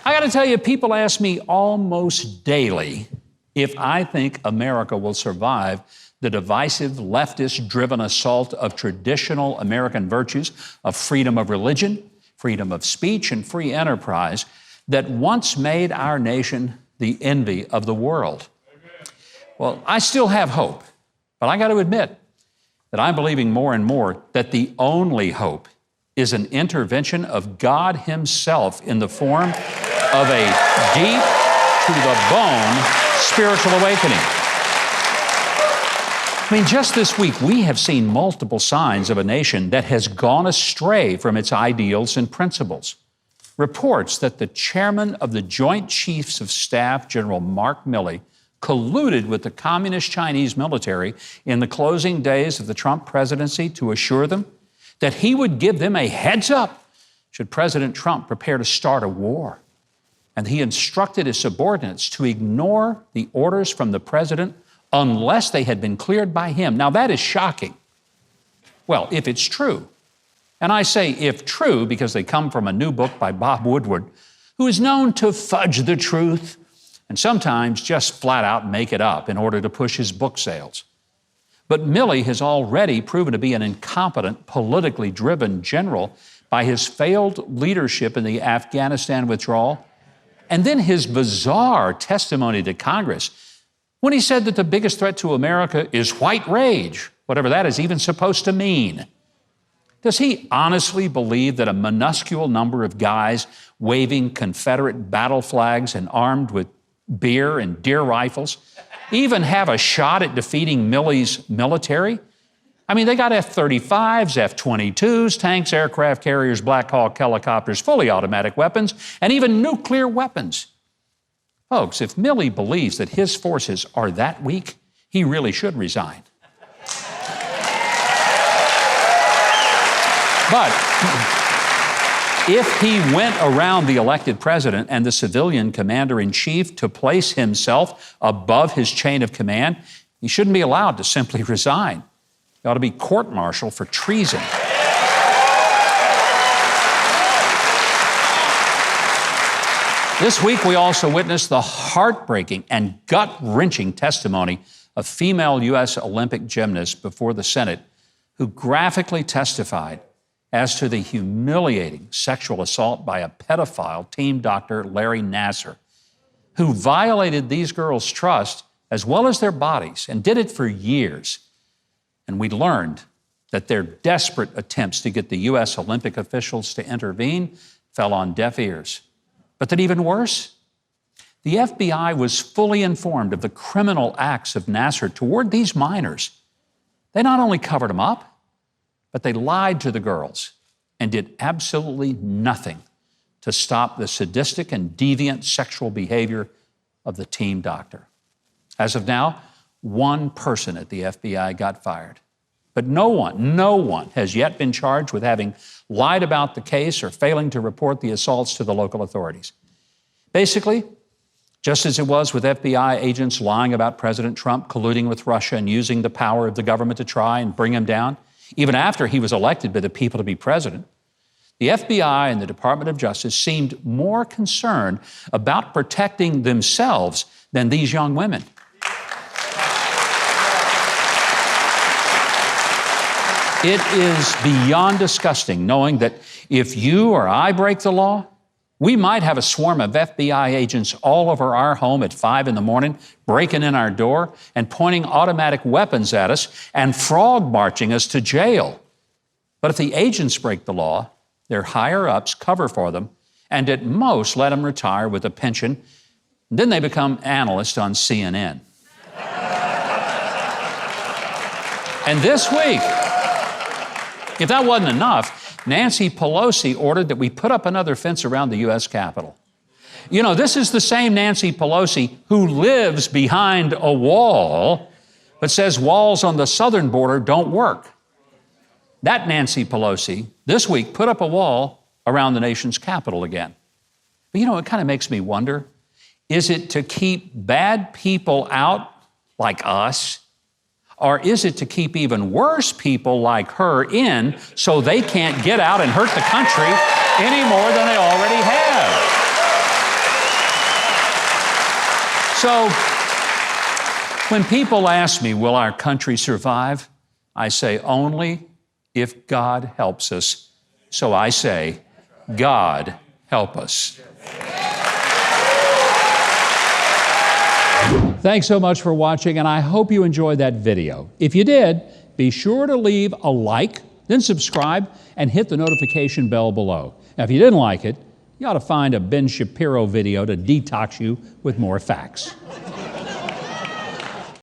I got to tell you, people ask me almost daily if I think America will survive the divisive, leftist-driven assault of traditional American virtues of freedom of religion, freedom of speech, and free enterprise that once made our nation the envy of the world. Well, I still have hope, but I got to admit that I'm believing more and more that the only hope is an intervention of God Himself in the form of a deep, to-the-bone spiritual awakening. I mean, just this week, we have seen multiple signs of a nation that has gone astray from its ideals and principles. Reports that the chairman of the Joint Chiefs of Staff, General Mark Milley, colluded with the Communist Chinese military in the closing days of the Trump presidency to assure them that he would give them a heads up should President Trump prepare to start a war. And he instructed his subordinates to ignore the orders from the president unless they had been cleared by him. Now, that is shocking. Well, if it's true. And I say if true because they come from a new book by Bob Woodward, who is known to fudge the truth and sometimes just flat out make it up in order to push his book sales. But Milley has already proven to be an incompetent, politically driven general by his failed leadership in the Afghanistan withdrawal, and then his bizarre testimony to Congress when he said that the biggest threat to America is white rage, whatever that is even supposed to mean. Does he honestly believe that a minuscule number of guys waving Confederate battle flags and armed with beer and deer rifles even have a shot at defeating Milley's military? I mean, they got F-35s, F-22s, tanks, aircraft carriers, Black Hawk helicopters, fully automatic weapons, and even nuclear weapons. Folks, if Milley believes that his forces are that weak, he really should resign. But if he went around the elected president and the civilian commander-in-chief to place himself above his chain of command, he shouldn't be allowed to simply resign. He ought to be court-martialed for treason. This week, we also witnessed the heartbreaking and gut-wrenching testimony of female U.S. Olympic gymnasts before the Senate who graphically testified as to the humiliating sexual assault by a pedophile team doctor, Larry Nassar, who violated these girls' trust as well as their bodies and did it for years. And we learned that their desperate attempts to get the U.S. Olympic officials to intervene fell on deaf ears. But that even worse, the FBI was fully informed of the criminal acts of Nassar toward these minors. They not only covered them up, but they lied to the girls and did absolutely nothing to stop the sadistic and deviant sexual behavior of the team doctor. As of now, one person at the FBI got fired. But no one has yet been charged with having lied about the case or failing to report the assaults to the local authorities. Basically, just as it was with FBI agents lying about President Trump colluding with Russia and using the power of the government to try and bring him down, even after he was elected by the people to be president, the FBI and the Department of Justice seemed more concerned about protecting themselves than these young women. It is beyond disgusting knowing that if you or I break the law, we might have a swarm of FBI agents all over our home at 5 in the morning, breaking in our door and pointing automatic weapons at us and frog marching us to jail. But if the agents break the law, their higher-ups cover for them and at most let them retire with a pension. And then they become analysts on CNN. And this week, if that wasn't enough, Nancy Pelosi ordered that we put up another fence around the U.S. Capitol. You know, this is the same Nancy Pelosi who lives behind a wall, but says walls on the southern border don't work. That Nancy Pelosi this week put up a wall around the nation's capital again. But you know, it kind of makes me wonder, is it to keep bad people out like us? Or is it to keep even worse people like her in so they can't get out and hurt the country any more than they already have? So, when people ask me, will our country survive? I say, only if God helps us. So I say, God help us. Thanks so much for watching, and I hope you enjoyed that video. If you did, be sure to leave a like, then subscribe, and hit the notification bell below. Now, if you didn't like it, you ought to find a Ben Shapiro video to detox you with more facts.